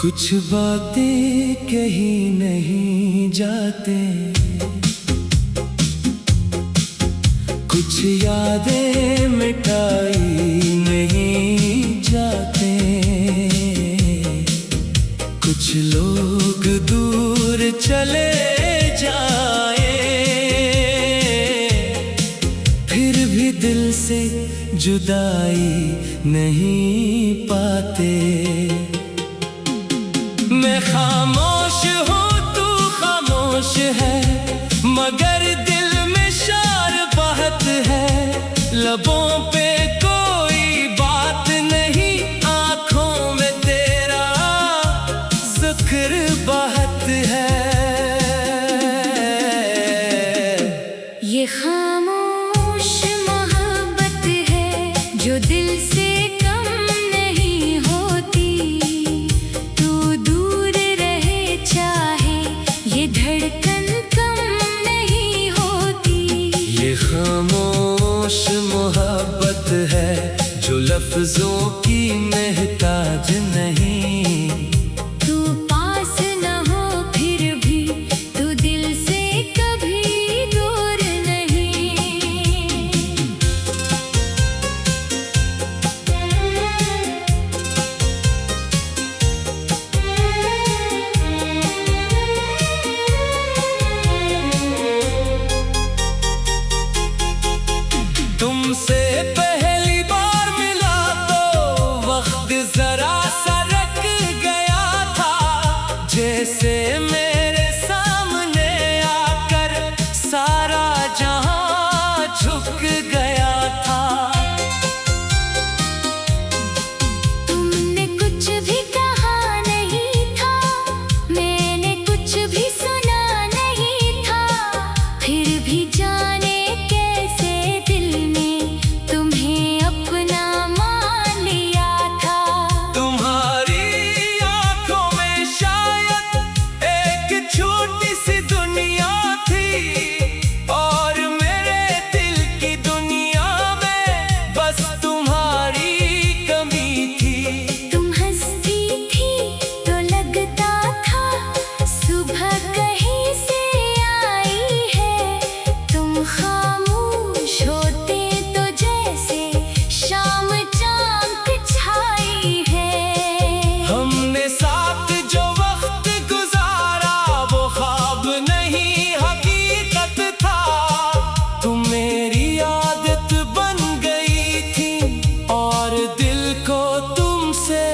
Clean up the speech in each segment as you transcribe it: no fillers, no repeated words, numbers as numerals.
कुछ बातें कही नहीं जाते, कुछ यादें मिटाई नहीं जाते। कुछ लोग दूर चले जाए, फिर भी दिल से जुदाई नहीं पाते। मैं खामोश हूँ, तू खामोश है, मगर दिल में शार बहत है। लबों पे कोई बात नहीं, आँखों में तेरा ज़िक्र बहत है। ये खामोश मोहब्बत है जो दिल से कम नहीं होती। तू दूर रहे चाहे ये धड़कन कम नहीं होती। ये खामोश मोहब्बत है जो लफ्जों की महताज नहीं। तू पास न हो फिर भी तू दिल से कभी दूर नहीं। तुमसे पहली बार मिला तो वक्त जरा सा रख गया था। जैसे मेरे सामने आकर सारा जहां झुक गया था। तुमने कुछ भी कहा नहीं था, मैंने कुछ भी सुना नहीं था। फिर भी जाने कैसे दिल ने तुम्हें अपना मान लिया था। तुम्हारी आंखों में शायद एक छोटी सी दुनिया थी, और मेरे दिल की दुनिया में बस तुम्हारी कमी थी। तुम हंसती थी तो लगता था सुबह कहीं से आई है। तुम खामोश होते तो जैसे शाम चांद छाई है। हमने साथ जो वक्त गुजारा वो ख्वाब नहीं हकीकत था। तुम मेरी आदत बन गई थी और दिल को तुमसे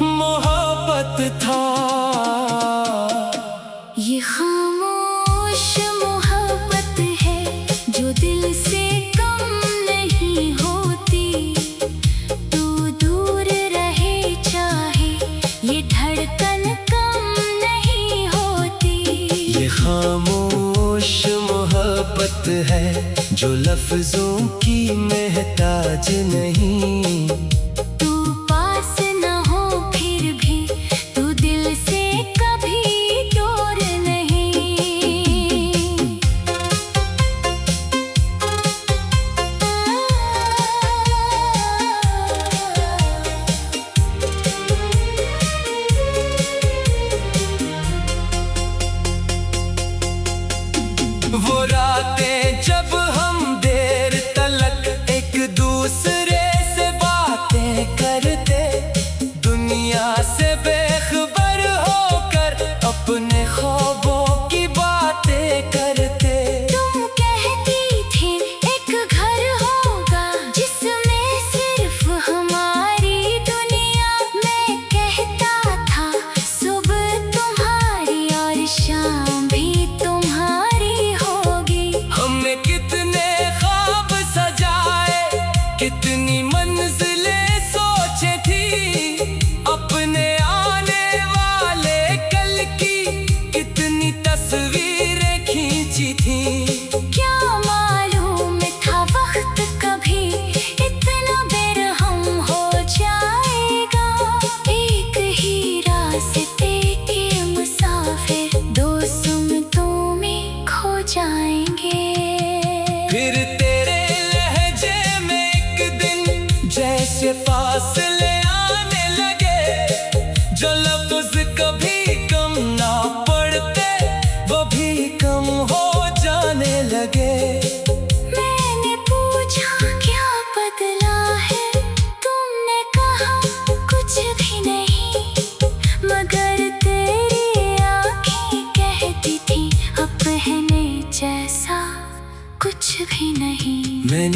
मोहब्बत था। ये खामोश मोहब्बत है जो दिल से कम नहीं होती। तू दूर रहे चाहे ये धड़कन कम नहीं होती। ये खामोश मोहब्बत है जो लफ्जों की महताज नहीं। तू पास न हो फिर भी तू दिल से कभी दूर नहीं। वो रातें जब हम देर तलक एक दूसरे से बातें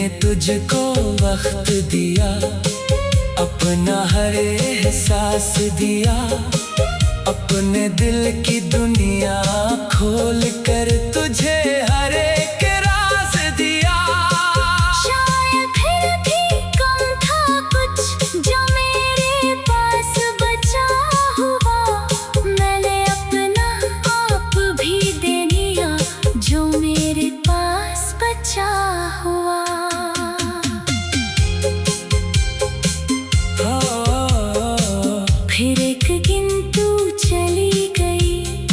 मैंने तुझको वक्त दिया, अपना हर एहसास दिया, अपने दिल की दुनिया खोल कर तुझे हर एक राज दिया। शायद फिर भी कम था कुछ जो मेरे पास बचा हुआ, मैंने अपना आप भी दे दिया जो मेरे पास बचा हुआ। फिर एक गिनती चली गई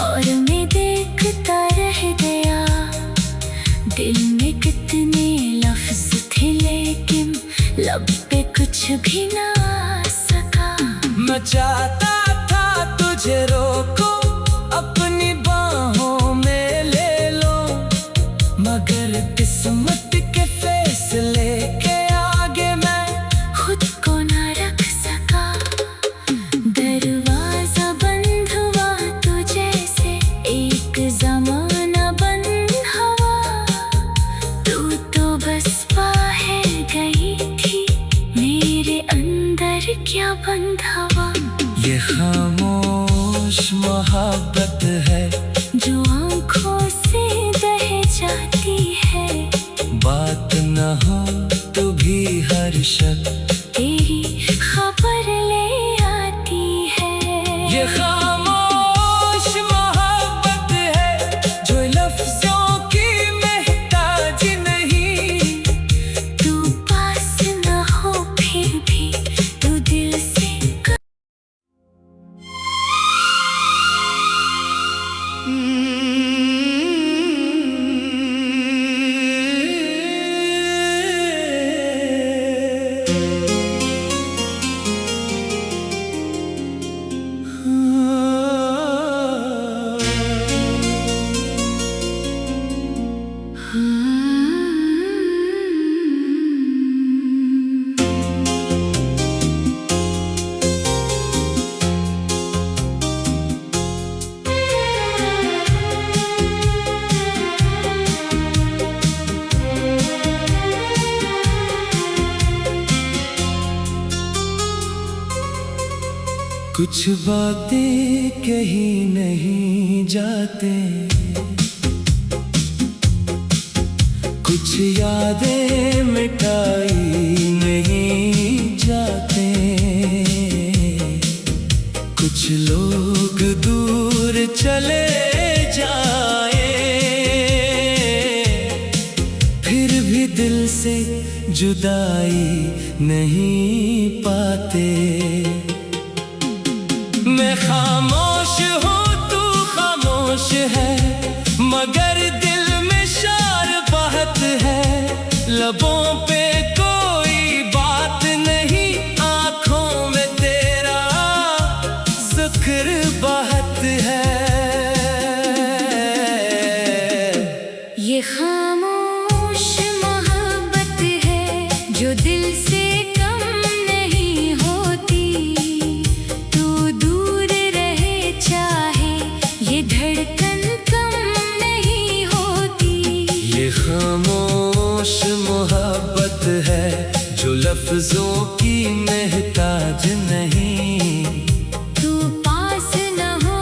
और मैं देखता रह गया, दिल में कितने लफ्ज थे लेकिन लब पे कुछ भी ना आ सका। मैं चाहता था तुझे रोको, अपनी बाहों में ले लो, मगर किस्मत के फैसले के आगे मैं खुद को ना रख सका। दरवाजा बंद हुआ तो जैसे एक जमाना बंद हवा, तू तो बस बाहर गई थी, मेरे अंदर क्या बंद हवा। ये खामोश मोहब्बत है जो आँखों से बह जाती है, बात न हो तो भी हर शक तेरी खबर ले आती है। ये खामोश मोहब्बत है जो लफ्जों की महताज नहीं, तू पास न हो फिर भी तू दिल से कुछ बातें कही नहीं जाते, कुछ यादें मिटाई नहीं जाते, कुछ लोग दूर चले जाए फिर भी दिल से जुदाई नहीं पाते। मैं खामोश हूँ तू खामोश है, मगर दिल में शार बहत है, लबों पे कोई बात नहीं, आँखों में तेरा जिक्र बहत है। ये खामोश मोहब्बत है जो दिल से कम नहीं होती, तू दूर रहे चाहे ये धड़कन कम नहीं होती। ये खामोश मोहब्बत है जो लफ्जों की महताज नहीं, तू पास न हो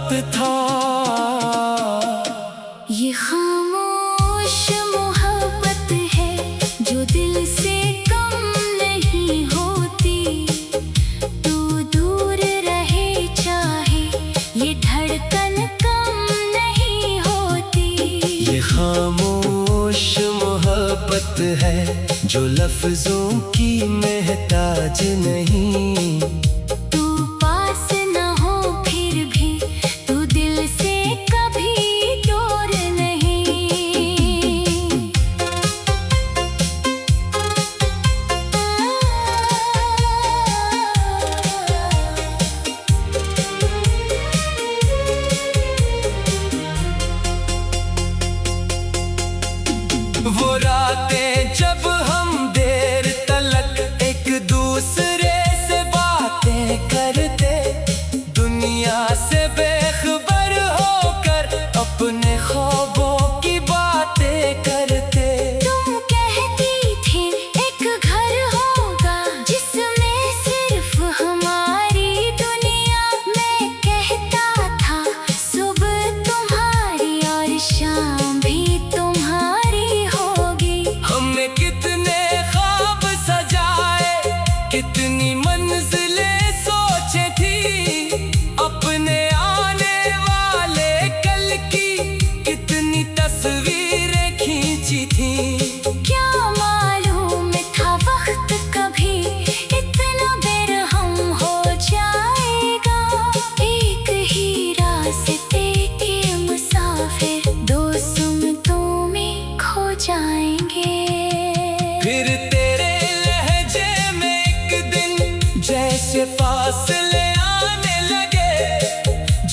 वक्त था। ये खामोश मोहब्बत है जो दिल से कम नहीं होती। तू दूर रहे चाहे ये धड़कन कम नहीं होती। ये खामोश मोहब्बत है जो लफ्जों की महताज नहीं। तू पास न हो फिर भी तू दिल से कभी दूर नहीं। वो रातें जब हम देर तलक एक दूसरे से बातें करते, दुनिया से बेखबर होकर अपने ख्वाबों की बातें करते। तुम कहती थी एक घर होगा जिसमें सिर्फ हमारी दुनिया। मैं कहता था सुबह तुम्हारी और शाम भी तुम्हारी होगी। हमने कितने ख्वाब सजाए, कितनी मंजिलें सोची थी, अपने आने वाले कल की कितनी तस्वीरें खींची थी। क्या मालूम था वक्त कभी इतना बेरहम हो जाएगा। एक ही रास्ते के मुसाफिर दो सुमतों में खो जाएंगे। फिर तेरे लहजे में एक दिन जैसे फासले आने लगे,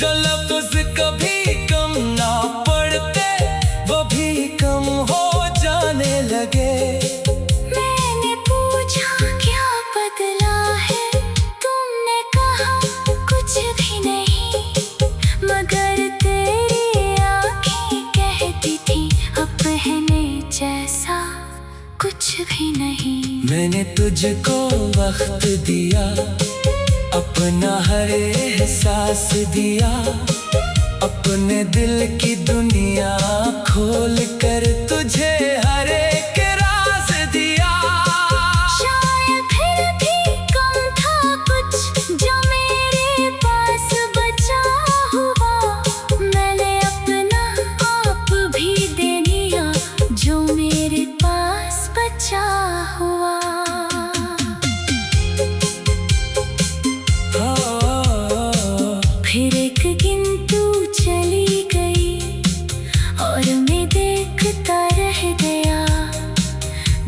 जो लफ्ज कभी कम ना पड़ते वो भी कम हो जाने लगे। मैंने पूछा क्या बदला है, तुमने कहा कुछ भी नहीं। मगर तेरी आँखें कहती थी अपने जैसा कुछ भी नहीं। मैंने तुझको वक्त दिया, अपना हर एहसास दिया, अपने दिल की दुनिया खोल कर तुझे हर एक राज दिया। शायद फिर भी कम था कुछ जो मेरे पास बचा हुआ। मैंने अपना आप भी दे दिया जो मेरे पास बचा हुआ। फिर एक गिनती चली गई और मैं देखता रह गया।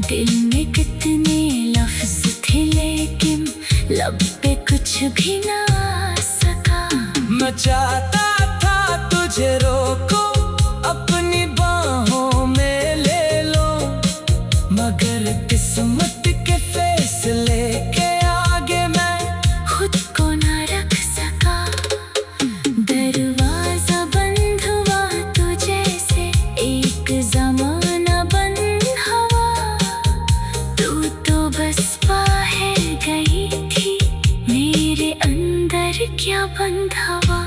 दिल में कितने लफ्ज थे लेकिन लब पे कुछ भी ना आ सका। मैं चाहता था तुझे रोको, अपनी बाहों में ले लो, मगर किस्मत के फैसले के आगे मैं खुद को ना रख सका। दरवाजा बंद हुआ तो जैसे एक जमाना बंद हुआ। तू तो बस बाहर गई थी, मेरे अंदर क्या बंद हुआ।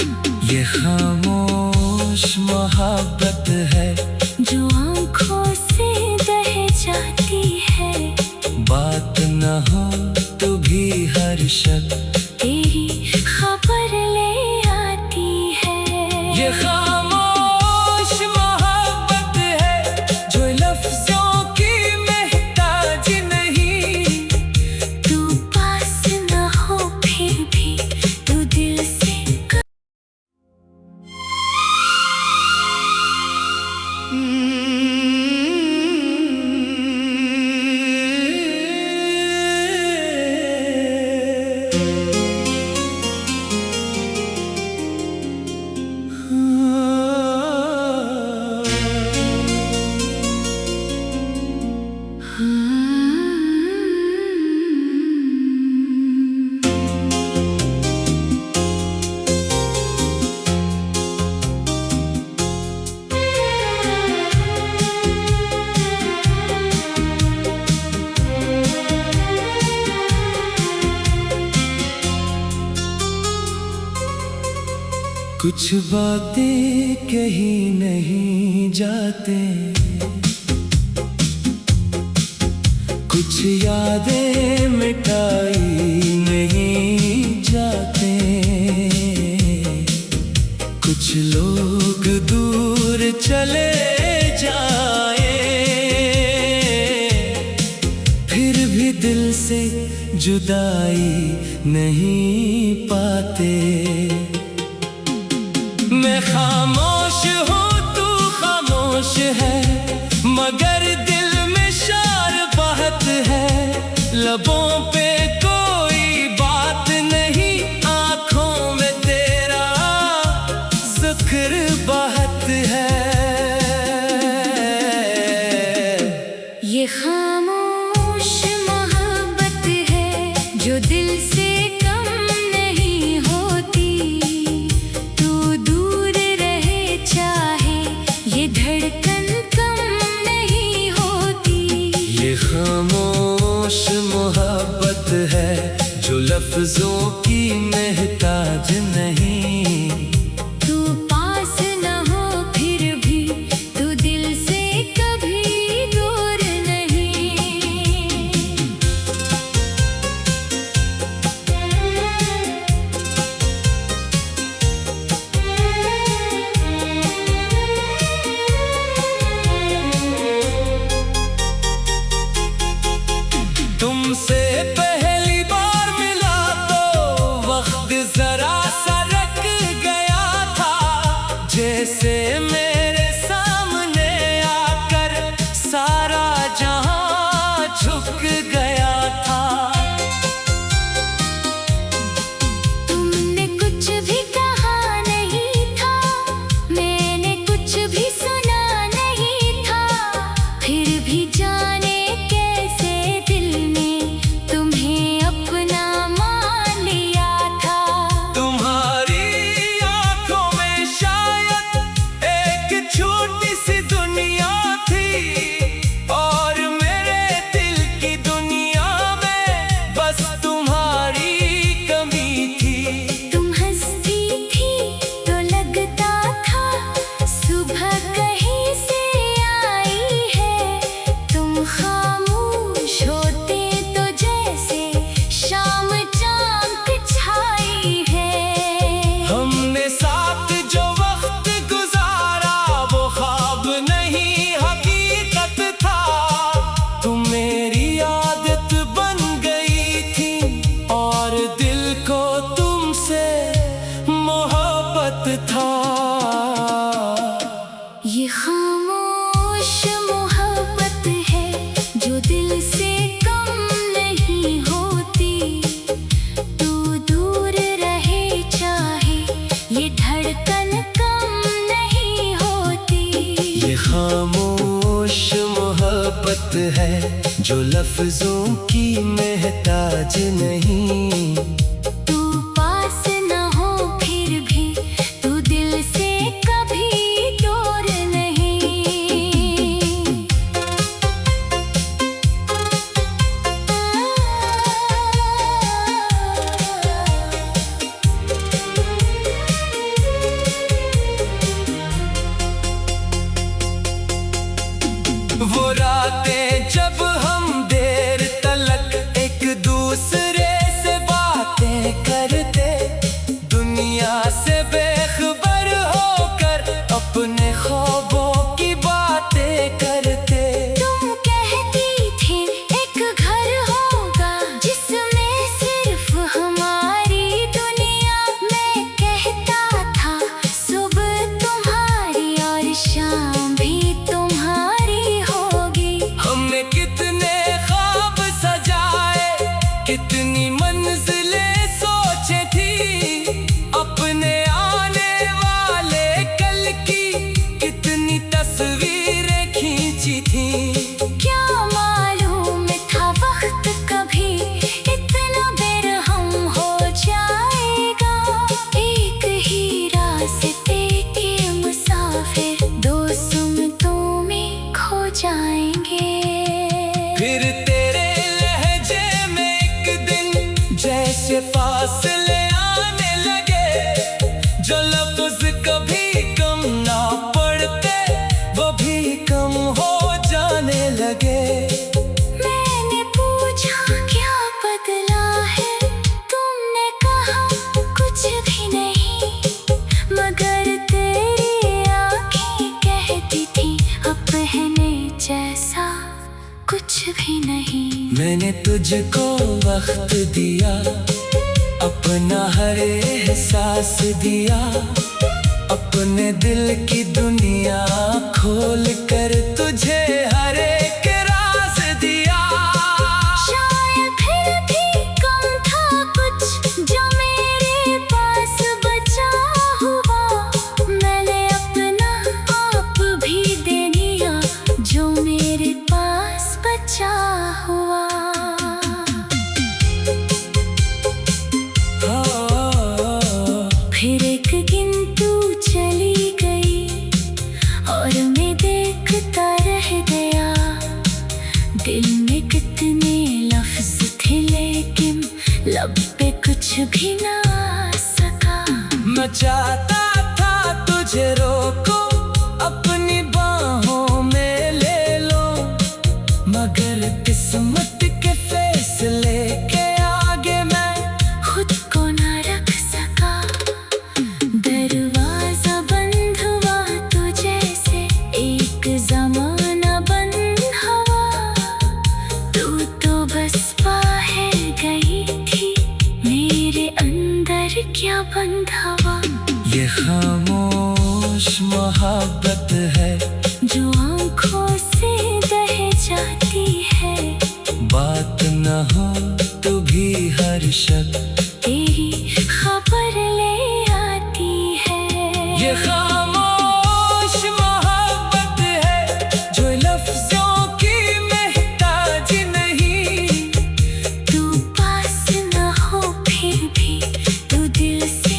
ये खामोश मोहब्बत है जो आँखों से बह जाती है। बात न हो तो भी हर शक तेरी खबर ले आती है। ये खामोश मोहब्बत है जो लफ्जों की महताज नहीं। तू पास न हो फिर भी तू दिल से कुछ बातें कही नहीं जाते, कुछ यादें मिटाई नहीं जाते, कुछ लोग दूर चले जाए फिर भी दिल से जुदाई नहीं पाते। मैं खामोश हूँ तू खामोश है, मगर दिल में शार बहत है। लबों पे कोई बात नहीं, आँखों में तेरा जिक्र बहत है। ये खामोश मोहब्बत है जो दिल से कम नहीं होती। तू दूर रहे चाहे ये धड़कन कम नहीं होती। ये खामोश मोहब्बत है जो लफ्जों की महताज नहीं। तू पास न हो फिर भी तू दिल से कभी दूर नहीं। तुमसे पहली बार मिला तो वक्त जरा सा रक गया था, जैसे मेरे सामने आकर सारा जहां झुक गया था। तुमने कुछ भी कहा नहीं था, मैंने कुछ भी सुना नहीं था, फिर भी जाने कैसे दिल ने तुम्हें अपना मान लिया था। तुम्हारी आंखों में शायद एक छोटी सी दुनिया थी, और मेरे दिल की दुनिया में बस तुम्हारी कमी थी। तुम हंसती थी तो लगता था सुबह कहीं से आई है, तुम खामोश होते तो जैसे शाम चांद छाई है। हमने साथ जो वक्त गुजारा वो ख्वाब नहीं हकीकत था। तुम मेरी आदत बन गई थी और दिल को तुमसे मोहब्बत था। ये खामोश मोहब्बत है जो दिल से कम नहीं होती। तू दूर रहे चाहे ये धड़कन कम नहीं होती। ये खामोश मोहब्बत है जो लफ्जों की महताज नहीं। तू पास न हो फिर भी तू दिल से कभी दूर नहीं। वो रातें जब हम देर तलक एक दूसरे से बातें मैंने तुझको वक्त दिया, अपना हर एहसास दिया, अपने दिल की दुनिया खोल कर तुझे हर एक राज दिया। शायद फिर भी कम था कुछ जो मेरे पास बचा हुआ, मैंने अपना आप भी दे दिया जो मेरे पास बचा हुआ। फिर एक गिनती चली गई और मैं देखता रह गया, दिल में कितने लफ्ज थे लेकिन लब पे कुछ भी ना आ सका। मैं चाहता था तुझे रोको, अपनी बाहों में ले लो, मगर किस्मत के फैसले के आगे मैं खुद को ना रख सका। दरवाजा बंद हुआ तो जैसे एक जमाना बंद हवा, तू तो बस बाहर गई थी, मेरे अंदर क्या बंद हवा। ये खामोश मोहब्बत है जो आँखों से बह जाती है, बात न हो तो भी हर शक तेरी खबर ले आती है। ये खामोश मोहब्बत है जो लफ्जों की महताज नहीं। तू पास न हो फिर भी तू दिल से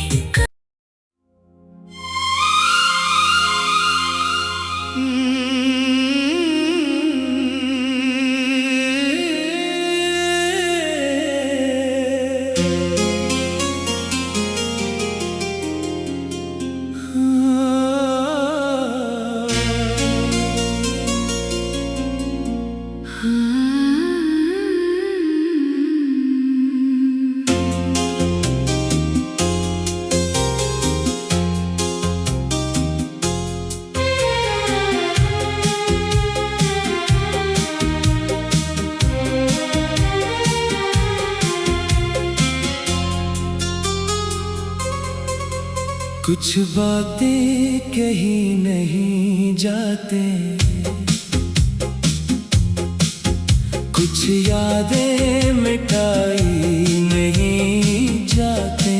कुछ बातें कही नहीं जाते, कुछ यादें मिटाई नहीं जाते,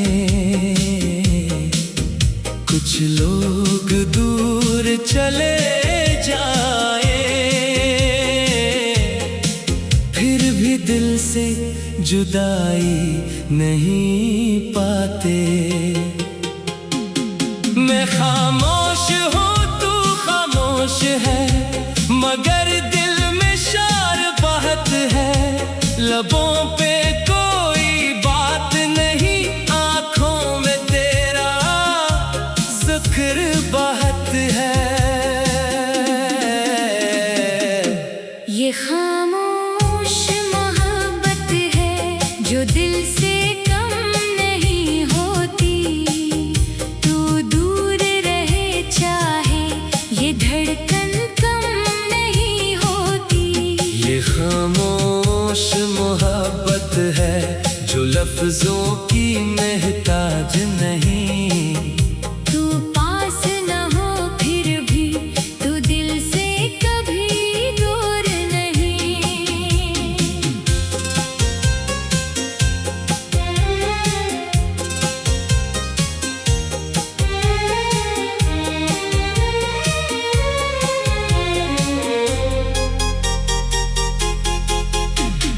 कुछ लोग दूर चले जाए फिर भी दिल से जुदाई नहीं पाते। मैं खामोश हूँ तू खामोश है, मगर दिल में शार बहत है, लबों पे कोई बात नहीं, आँखों में तेरा जिक्र बहत है। ये खामोश मोहब्बत है जो दिल से कम नहीं होती, तू दूर रहे चाहे ये धड़कन कम नहीं होती। ये खामोश मोहब्बत है जो लफ्जों की महताज नहीं। तू पास न हो फिर भी तू दिल से कभी दूर नहीं।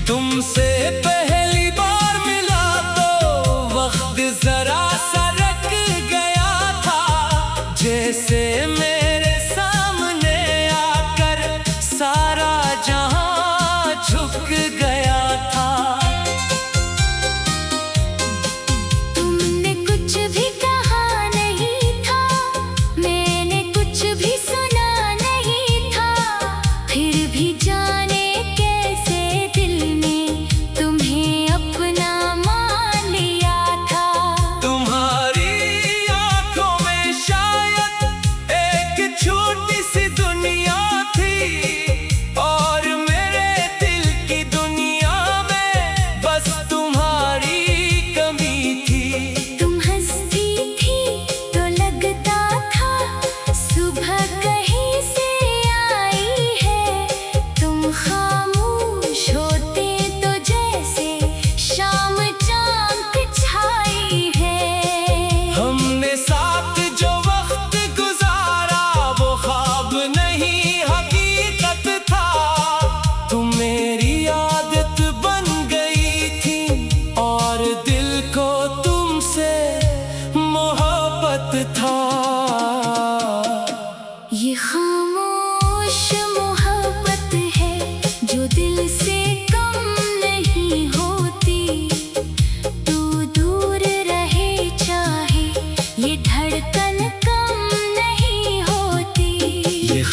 तुमसे पहली बार मिला तो वक्त जरा सा रख गया था, जैसे मेरे सामने आकर सारा जहां झुक गया था। तुमने कुछ भी कहा नहीं था, मैंने कुछ भी सुना नहीं था, फिर भी जाने कैसे दिल ने तुम्हें अपना मान लिया था। तुम्हारी आंखों में शायद एक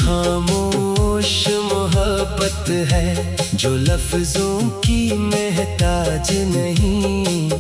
खामोश मोहब्बत है जो लफ्जों की महताज नहीं।